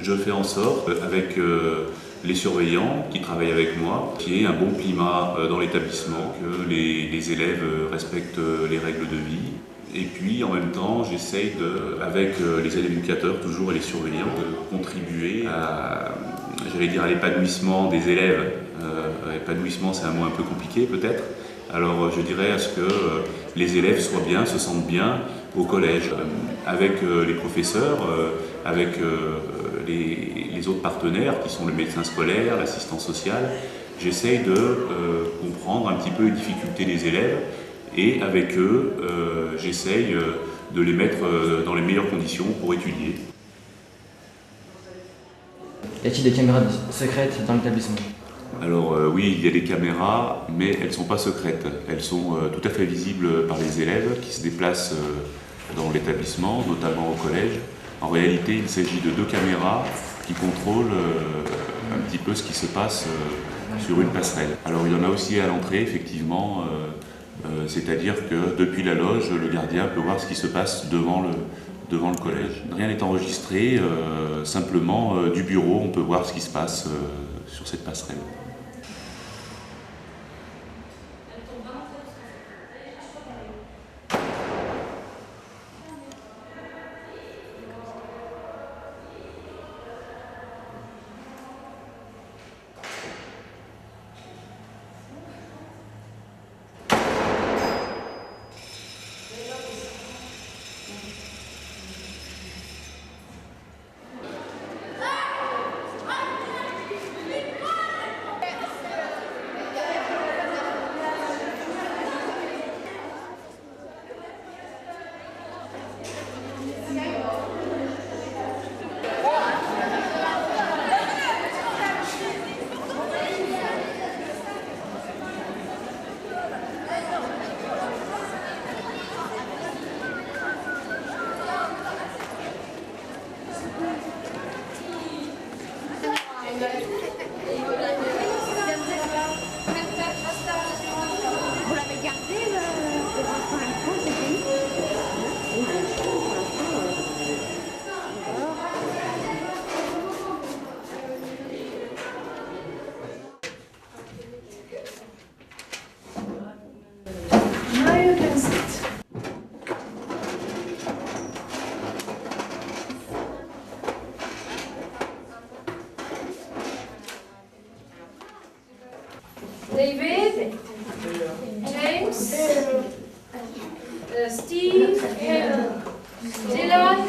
Je fais en sorte, avec les surveillants qui travaillent avec moi, qu'il y ait un bon climat dans l'établissement, que les élèves respectent les règles de vie. Et puis en même temps, j'essaye, avec les élèves éducateurs toujours et les surveillants, de contribuer à, j'allais dire, à l'épanouissement des élèves. Épanouissement, c'est un mot un peu compliqué peut-être. Alors je dirais à ce que les élèves soient bien, se sentent bien au collège, avec les professeurs, avec les autres partenaires qui sont le médecin scolaire, l'assistant social. J'essaye de comprendre un petit peu les difficultés des élèves et avec eux, j'essaye de les mettre dans les meilleures conditions pour étudier. Y a-t-il des caméras secrètes dans l'établissement ? Alors oui, il y a des caméras, mais elles ne sont pas secrètes. Elles sont tout à fait visibles par les élèves qui se déplacent dans l'établissement, notamment au collège. En réalité, il s'agit de 2 caméras qui contrôlent un petit peu ce qui se passe sur une passerelle. Alors il y en a aussi à l'entrée, effectivement, c'est-à-dire que depuis la loge, le gardien peut voir ce qui se passe devant le collège. Rien n'est enregistré, simplement du bureau, on peut voir ce qui se passe sur cette passerelle. Dylan.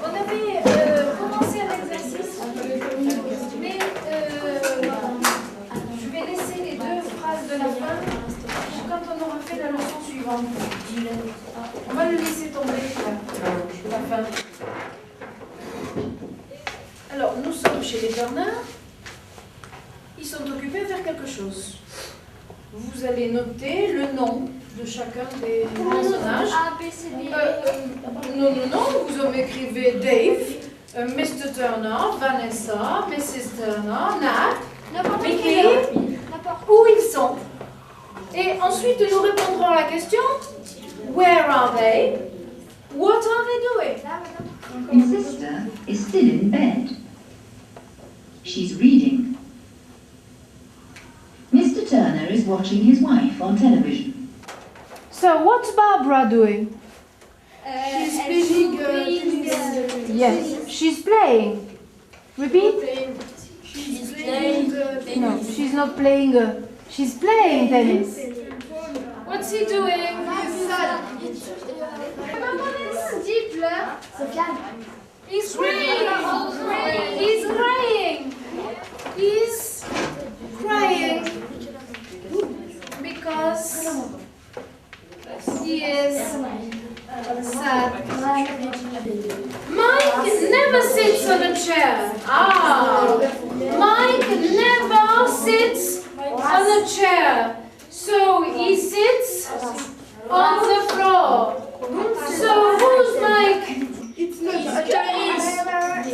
On avait commencé un exercice, mais je vais laisser les deux phrases de la fin quand on aura fait la leçon suivante. On va le laisser tomber la fin. Alors, nous sommes chez les Turner. Ils sont occupés à faire quelque chose. Vous allez noter le nom de chacun des personnages. Non, vous écrivez Dave, Mr. Turner, Vanessa, Mrs. Turner, Nat, Vicky, où ils sont. Et ensuite, nous répondrons à la question Where are they? What are they doing? His sister is still in bed. She's reading. Mr. Turner is watching his wife on television. So, what's Barbara doing? She's playing Yes, she's playing. Repeat? She's playing No, she's not playing. She's playing tennis. What's he doing? He's crying. He's crying. He's crying because he is sad. Mike never sits on a chair. Mike never sits on a chair. So he sits on the floor. So who's Mike? It's not a tennis.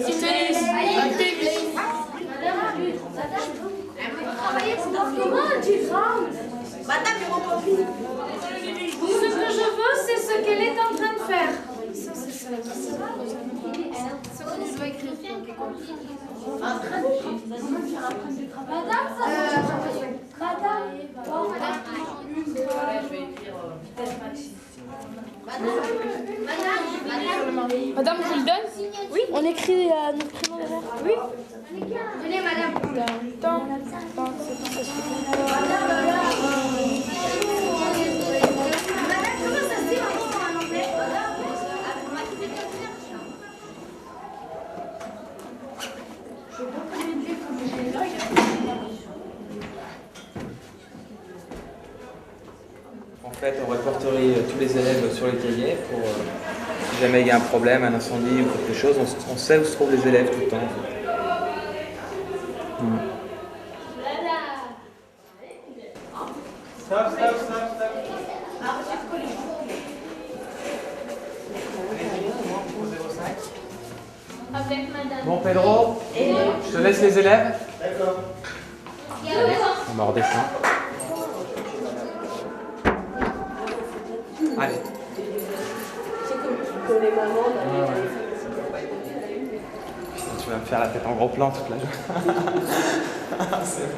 It's tennis. Ce que je veux, c'est ce qu'elle est en train de faire. Madame, je le donne? Oui. On écrit notre prénom derrière? Oui. Venez, madame. En fait, on répertorie tous les élèves sur les cahiers pour, si jamais il y a un problème, un incendie ou quelque chose, on sait où se trouvent les élèves tout le temps. Stop. Bon, Pedro, je te laisse les élèves. D'accord. On va redescendre. Allez. Putain, tu vas me faire la tête en gros plan toute la journée. C'est vrai.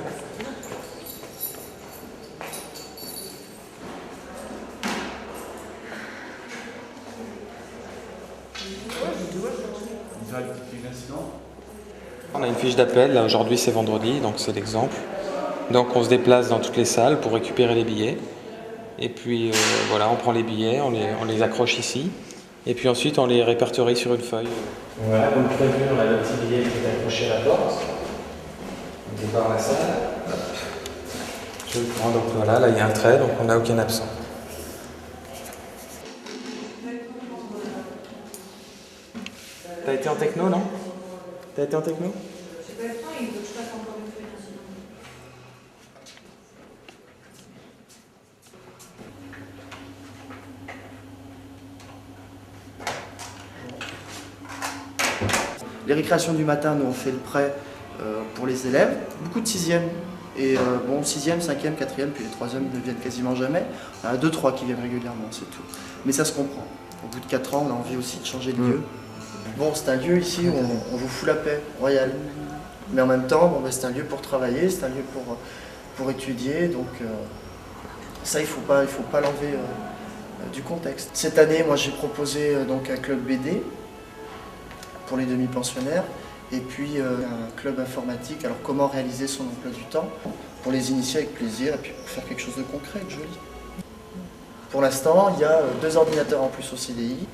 On a une fiche d'appel, là aujourd'hui c'est vendredi, donc c'est l'exemple. Donc on se déplace dans toutes les salles pour récupérer les billets. Et puis voilà, on prend les billets, on les accroche ici. Et puis ensuite on les répertorie sur une feuille. Voilà, comme prévu, on a le petit billet qui est accroché à la porte. On débarre la salle. Je le prends, donc voilà, là il y a un trait, donc on n'a aucun absent. T'as été en techno, non? T'as été en techno? Les récréations du matin, nous on fait le prêt pour les élèves, beaucoup de 6e. Et bon, 6e, 5e, 4e, puis les 3e ne viennent quasiment jamais. Il y en a 2-3 qui viennent régulièrement, c'est tout. Mais ça se comprend. Au bout de 4 ans, on a envie aussi de changer de lieu. Bon, c'est un lieu ici où on vous fout la paix royale. Mais en même temps, bon, c'est un lieu pour travailler, c'est un lieu pour étudier. Donc ça, il faut pas l'enlever du contexte. Cette année, moi j'ai proposé donc un club BD pour les demi-pensionnaires. Et puis un club informatique. Alors comment réaliser son emploi du temps pour les initier avec plaisir et puis pour faire quelque chose de concret, de joli. Pour l'instant, il y a 2 ordinateurs en plus au CDI.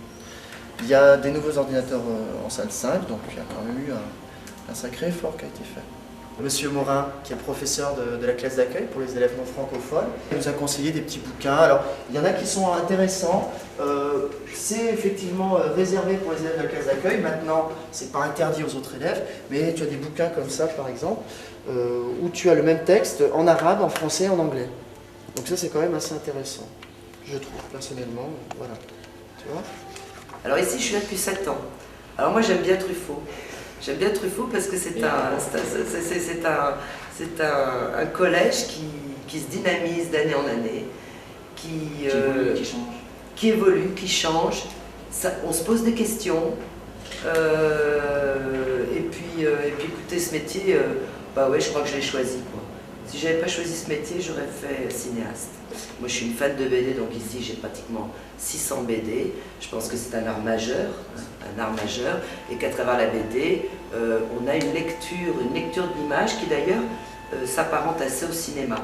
Il y a des nouveaux ordinateurs en salle 5, donc il y a quand même eu un sacré effort qui a été fait. Monsieur Morin, qui est professeur de la classe d'accueil pour les élèves non francophones, nous a conseillé des petits bouquins. Alors, il y en a qui sont intéressants. C'est effectivement réservé pour les élèves de la classe d'accueil. Maintenant, c'est pas interdit aux autres élèves, mais tu as des bouquins comme ça, par exemple, où tu as le même texte en arabe, en français et en anglais. Donc ça, c'est quand même assez intéressant, je trouve, personnellement. Voilà. Tu vois ? Alors ici, je suis là depuis 7 ans. Alors moi, j'aime bien Truffaut. J'aime bien Truffaut parce que c'est un collège qui se dynamise d'année en année, qui évolue, qui change. Ça, on se pose des questions. Et puis écoutez, ce métier, bah ouais, je crois que je l'ai choisi, quoi. Si j'avais pas choisi ce métier, j'aurais fait cinéaste. Moi, je suis une fan de BD, donc ici, j'ai pratiquement 600 BD. Je pense que c'est un art majeur, et qu'à travers la BD, on a une lecture de l'image qui d'ailleurs s'apparente assez au cinéma.